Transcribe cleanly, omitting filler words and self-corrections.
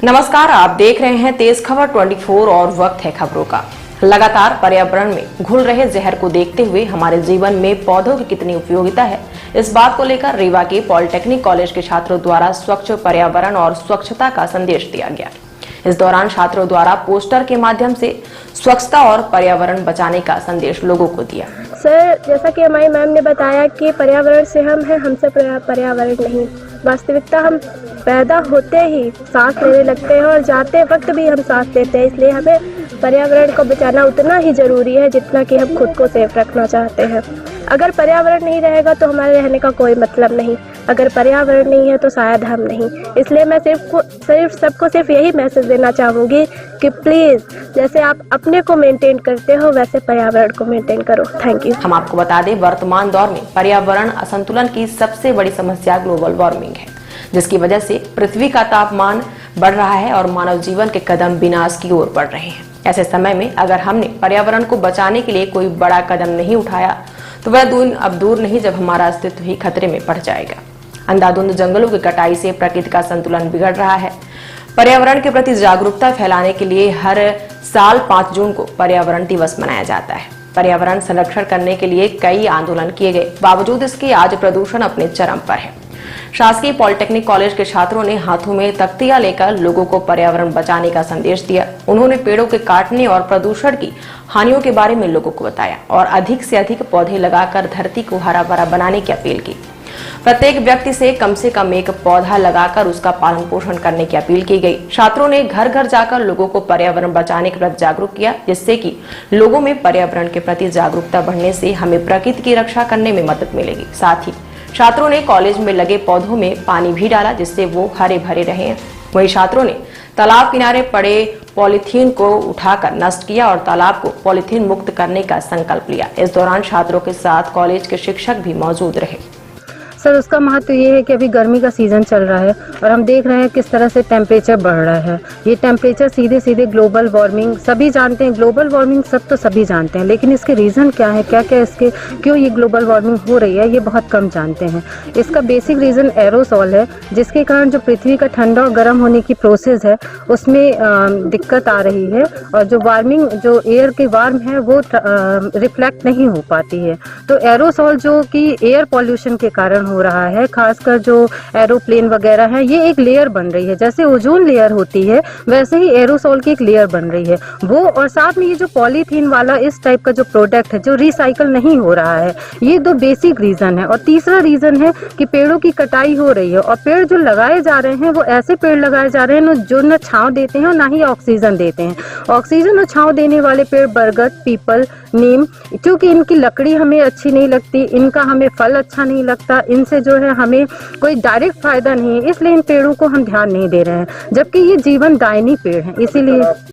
नमस्कार, आप देख रहे हैं तेज खबर 24 और वक्त है खबरों का। लगातार पर्यावरण में घुल रहे जहर को देखते हुए हमारे जीवन में पौधों की कितनी उपयोगिता है, इस बात को लेकर रीवा के पॉलिटेक्निक कॉलेज के छात्रों द्वारा स्वच्छ पर्यावरण और स्वच्छता का संदेश दिया गया। इस दौरान छात्रों द्वारा पोस्टर के माध्यम से स्वच्छता और पर्यावरण बचाने का संदेश लोगों को दिया। सर, जैसा कि हमारी मैम ने बताया कि पर्यावरण से हम हैं, हमसे पर्यावरण नहीं। वास्तविकता हम पैदा होते ही सांस लेने लगते हैं और जाते वक्त भी हम सांस लेते हैं, इसलिए हमें पर्यावरण को बचाना उतना ही ज़रूरी है जितना कि हम खुद को सेफ रखना चाहते हैं। अगर पर्यावरण नहीं रहेगा तो हमारे रहने का कोई मतलब नहीं, अगर पर्यावरण नहीं है तो शायद हम नहीं। इसलिए मैं सबको सिर्फ यही मैसेज देना चाहूँगी कि प्लीज़ जैसे आप अपने को मेंटेन करते हो वैसे पर्यावरण को मेंटेन करो। Thank you. हम आपको बता दें, वर्तमान दौर में पर्यावरण असंतुलन की सबसे बड़ी समस्या ग्लोबल वार्मिंग है, जिसकी वजह से पृथ्वी का तापमान बढ़ रहा है और मानव जीवन के कदम विनाश की ओर बढ़ रहे हैं। ऐसे समय में अगर हमने पर्यावरण को बचाने के लिए कोई बड़ा कदम नहीं उठाया तो वह दिन अब दूर नहीं जब हमारा अस्तित्व ही खतरे में पड़ जाएगा। अंधाधुंध जंगलों की कटाई से प्रकृति का संतुलन बिगड़ रहा है। पर्यावरण के प्रति जागरूकता फैलाने के लिए हर साल 5 जून को पर्यावरण दिवस मनाया जाता है। पर्यावरण संरक्षण करने के लिए कई आंदोलन किए गए, बावजूद इसके आज प्रदूषण अपने चरम पर है। शासकीय पॉलिटेक्निक कॉलेज के छात्रों ने हाथों में तख्तियां लेकर लोगों को पर्यावरण बचाने का संदेश दिया। उन्होंने पेड़ों के काटने और प्रदूषण की हानियों के बारे में लोगों को बताया और अधिक से अधिक पौधे लगाकर धरती को हरा भरा बनाने की अपील की। प्रत्येक व्यक्ति से कम एक पौधा लगाकर उसका पालन पोषण करने की अपील की गई। छात्रों ने घर घर जाकर लोगों को पर्यावरण बचाने के प्रति जागरूक किया, जिससे कि लोगों में पर्यावरण के प्रति जागरूकता बढ़ने से हमें प्रकृति की रक्षा करने में मदद मिलेगी। साथ ही छात्रों ने कॉलेज में लगे पौधों में पानी भी डाला, जिससे वो हरे भरे रहे। वहीं छात्रों ने तालाब किनारे पड़े पॉलीथीन को उठाकर नष्ट किया और तालाब को पॉलीथीन मुक्त करने का संकल्प लिया। इस दौरान छात्रों के साथ कॉलेज के शिक्षक भी मौजूद रहे। सर, उसका महत्व ये है कि अभी गर्मी का सीज़न चल रहा है और हम देख रहे हैं किस तरह से टेम्परेचर बढ़ रहा है। ये टेम्परेचर सीधे ग्लोबल वार्मिंग, सभी जानते हैं ग्लोबल वार्मिंग, सब तो सभी जानते हैं, लेकिन इसके रीज़न क्या है, क्या इसके क्यों ये ग्लोबल वार्मिंग हो रही है, ये बहुत कम जानते हैं। इसका बेसिक रीज़न एरोसॉल है, जिसके कारण जो पृथ्वी का ठंडा और गर्म होने की प्रोसेस है उसमें दिक्कत आ रही है और जो वार्मिंग, जो एयर की वार्म है वो रिफ्लेक्ट नहीं हो पाती है। तो एरोसॉल जो कि एयर पॉल्यूशन के कारण हो रहा है, खासकर जो एरोप्लेन वगैरह है, ये एक लेयर बन रही है। जैसे ओजोन लेयर होती है वैसे ही एरोसॉल की एक लेयर बन रही है वो, और साथ में ये जो पॉलीथीन वाला इस टाइप का जो प्रोडक्ट है जो रिसाइकल नहीं हो रहा है, ये 2 बेसिक रीजन है। और तीसरा रीजन है कि पेड़ों की कटाई हो रही है और पेड़ जो लगाए जा रहे हैं वो ऐसे पेड़ लगाए जा रहे हैं जो न छांव देते हैं और ना ही ऑक्सीजन देते हैं। ऑक्सीजन और छांव देने वाले पेड़ बरगद, पीपल, नीम, क्योंकि इनकी लकड़ी हमें अच्छी नहीं लगती, इनका हमें फल अच्छा नहीं लगता, इनसे जो है हमें कोई डायरेक्ट फायदा नहीं है, इसलिए इन पेड़ों को हम ध्यान नहीं दे रहे हैं, जबकि ये जीवन दायिनी पेड़ हैं। इसीलिए